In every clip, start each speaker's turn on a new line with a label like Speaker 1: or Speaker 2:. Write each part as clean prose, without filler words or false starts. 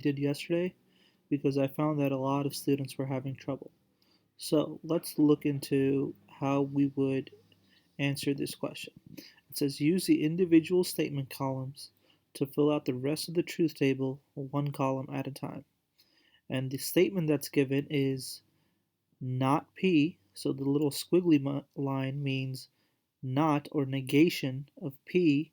Speaker 1: did yesterday because I found that a lot of students were having trouble. So let's look into how we would answer this question. It says use the individual statement columns to fill out the rest of the truth table one column at a time. And the statement that's given is not P, so the little squiggly line means not or negation of P.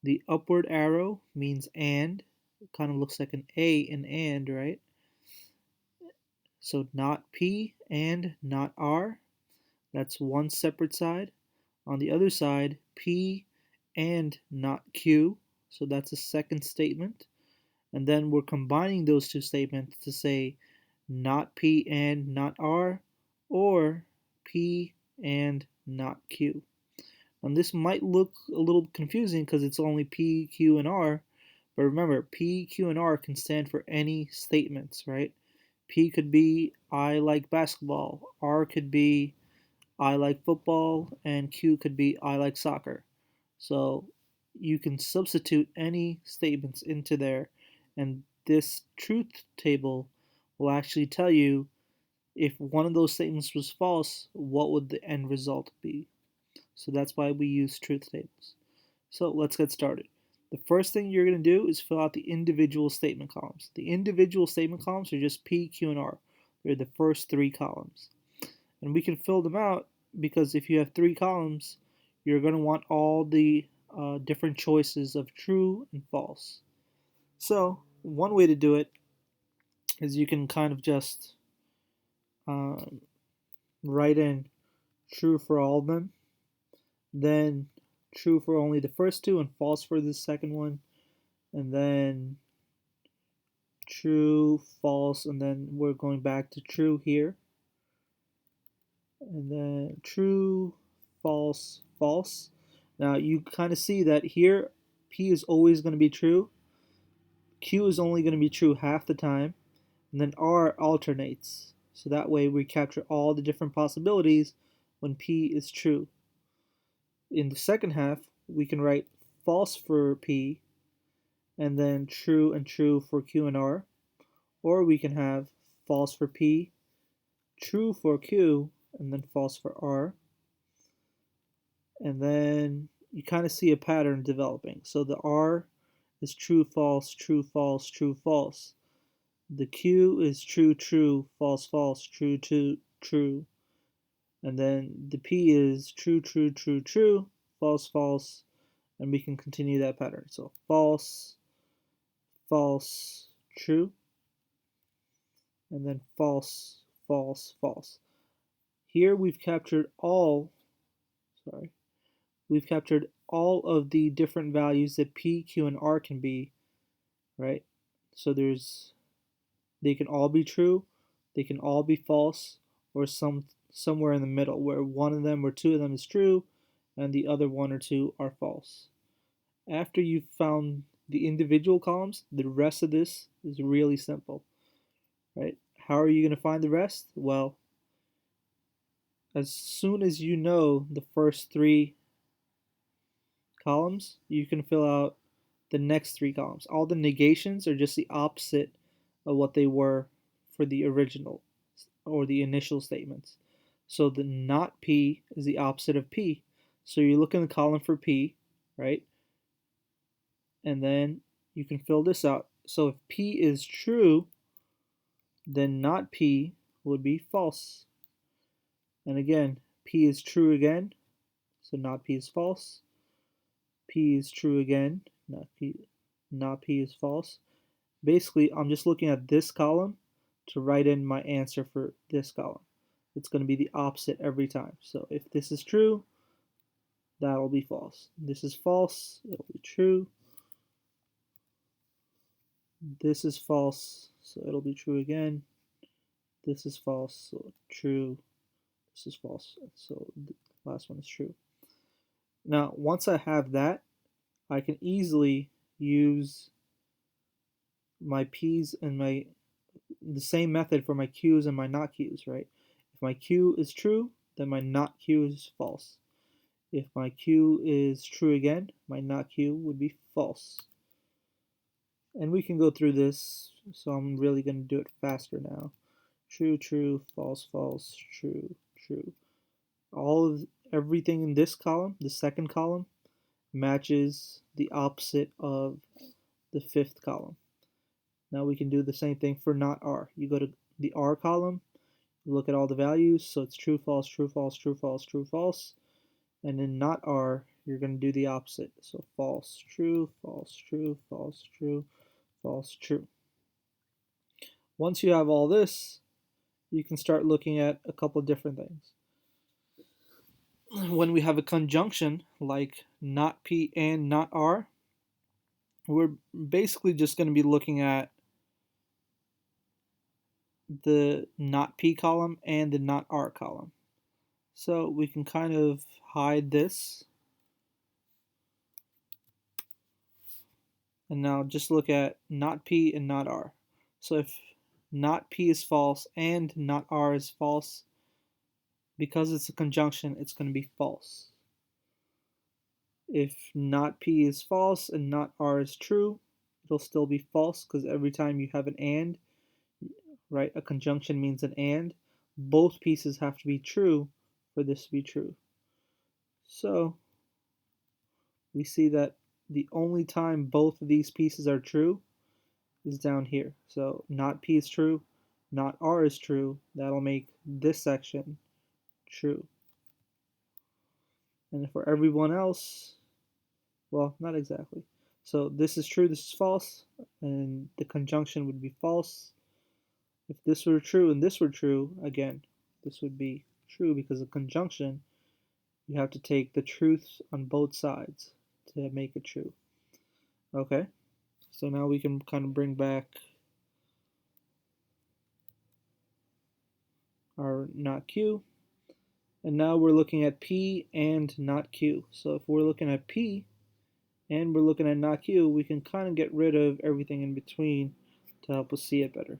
Speaker 1: The upward arrow means and. It kind of looks like an A in and, right? So not P and not R. That's one separate side. On the other side, P and not Q. So that's a second statement. And then we're combining those two statements to say not P and not R or P and not Q. And this might look a little confusing because it's only P, Q, and R. But remember, P, Q, and R can stand for any statements, right? P could be I like basketball, R could be I like football, and Q could be I like soccer. So you can substitute any statements into there, and this truth table will actually tell you if one of those statements was false, what would the end result be. So that's why we use truth tables. So let's get started. The first thing you're going to do is fill out the individual statement columns. The individual statement columns are just P, Q, and R. They're the first three columns. And we can fill them out because if you have three columns, you're going to want all the different choices of true and false. So one way to do it is you can kind of just um, write in true for all of them, then true for only the first two and false for the second one, and then true, false, and then we're going back to true here, and then true, false, false. Now you kind of see that here P is always going to be true, Q is only going to be true half the time, and then R alternates. So that way we capture all the different possibilities when P is true. In the second half, we can write false for P, and then true and true for Q and R. Or we can have false for P, true for Q, and then false for R. And then you kind of see a pattern developing. So the R is true, false, true, false, true, false. The Q is true, true, false, false, true, true, true. And then the P is true, true, true, true, false, false, and we can continue that pattern. So false, false, true, and then false, false, false. Here we've captured all of the different values that P, Q, and R can be, right? So they can all be true, they can all be false, or somewhere in the middle where one of them or two of them is true and the other one or two are false. After you've found the individual columns, the rest of this is really simple, right? How are you going to find the rest? Well, as soon as you know the first three columns, you can fill out the next three columns. All the negations are just the opposite of what they were for the original or the initial statements. So the not P is the opposite of P. So you look in the column for P, right? And then you can fill this out. So if P is true, then not P would be false. And again, P is true again, so not P is false. P is true again, not P is false. Basically, I'm just looking at this column to write in my answer for this column. It's going to be the opposite every time. So if this is true, that'll be false. This is false, it'll be true. This is false, so it'll be true again. This is false, so true. This is false, so the last one is true. Now, once I have that, I can easily use my P's and the same method for my Q's and my not Q's, right? If my Q is true, then my not Q is false. If my Q is true again, my not Q would be false. And we can go through this, so I'm really going to do it faster now. True, true, false, false, true, true. Everything in this column, the second column, matches the opposite of the fifth column. Now we can do the same thing for not R. You go to the R column, look at all the values, so it's true, false, true, false, true, false, true, false. And in not R, you're going to do the opposite. So false, true, false, true, false, true, false, true. Once you have all this, you can start looking at a couple of different things. When we have a conjunction like not P and not R, we're basically just going to be looking at the not P column and the not R column. So we can kind of hide this. And now just look at not P and not R. So if not P is false and not R is false, because it's a conjunction, it's going to be false. If not P is false and not R is true, it'll still be false because every time you have an and, right, a conjunction means an and, both pieces have to be true for this to be true. So we see that the only time both of these pieces are true is down here. So not P is true, not R is true. That'll make this section true. And for everyone else, well, not exactly. So this is true, this is false, and the conjunction would be false. If this were true and this were true, again, this would be true because of conjunction. You have to take the truths on both sides to make it true. Okay, so now we can kind of bring back our not Q. And now we're looking at P and not Q. So if we're looking at P and we're looking at not Q, we can kind of get rid of everything in between to help us see it better.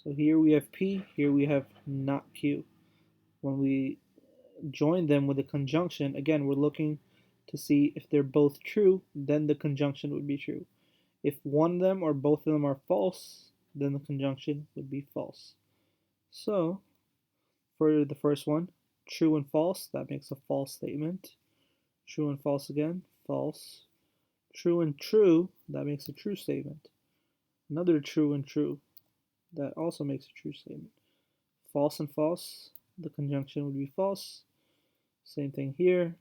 Speaker 1: So here we have P, here we have not Q. When we join them with a conjunction, again, we're looking to see if they're both true, then the conjunction would be true. If one of them or both of them are false, then the conjunction would be false. So for the first one, true and false, that makes a false statement. True and false again, false. True and true, that makes a true statement. Another true and true, that also makes a true statement. False and false, the conjunction would be false. Same thing here.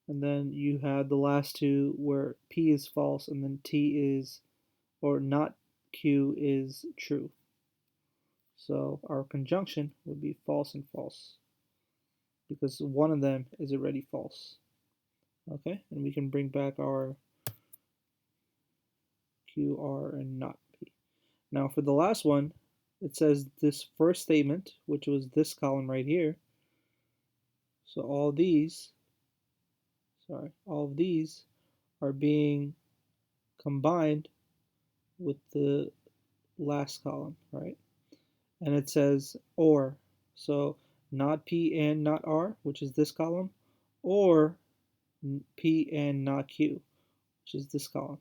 Speaker 1: And then you have the last two where P is false and then T is, or not Q is true. So our conjunction would be false and false because one of them is already false. Okay, and we can bring back our Q, R, and not P. Now for the last one, it says this first statement, which was this column right here. So all of these are being combined with the last column, right? And it says or. So not P and not R, which is this column, or P and not Q, which is this column.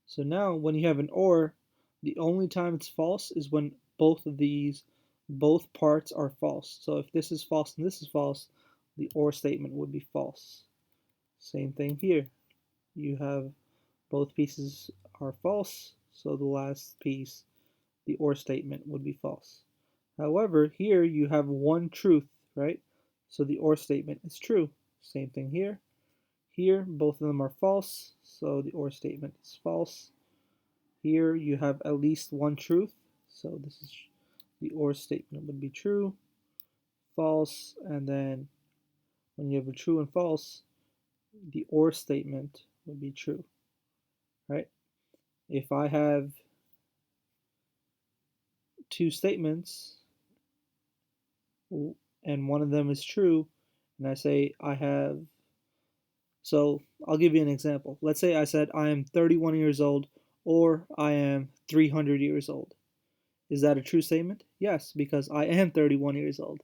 Speaker 1: So now when you have an or, the only time it's false is when both parts are false. So if this is false and this is false, the or statement would be false. Same thing here. You have both pieces are false, so the last piece, the or statement, would be false. However, here you have one truth, right? So the or statement is true. Same thing here. Here, both of them are false, so the or statement is false. Here you have at least one truth, so this is the or statement would be true, false, and then when you have a true and false, the or statement would be true, right? If I have two statements and one of them is true, and I say I have, so I'll give you an example. Let's say I said I am 31 years old or I am 300 years old. Is that a true statement? Yes, because I am 31 years old.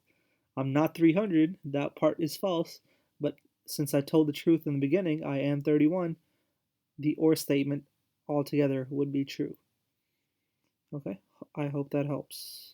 Speaker 1: I'm not 300, that part is false, but since I told the truth in the beginning, I am 31, the or statement altogether would be true. Okay, I hope that helps.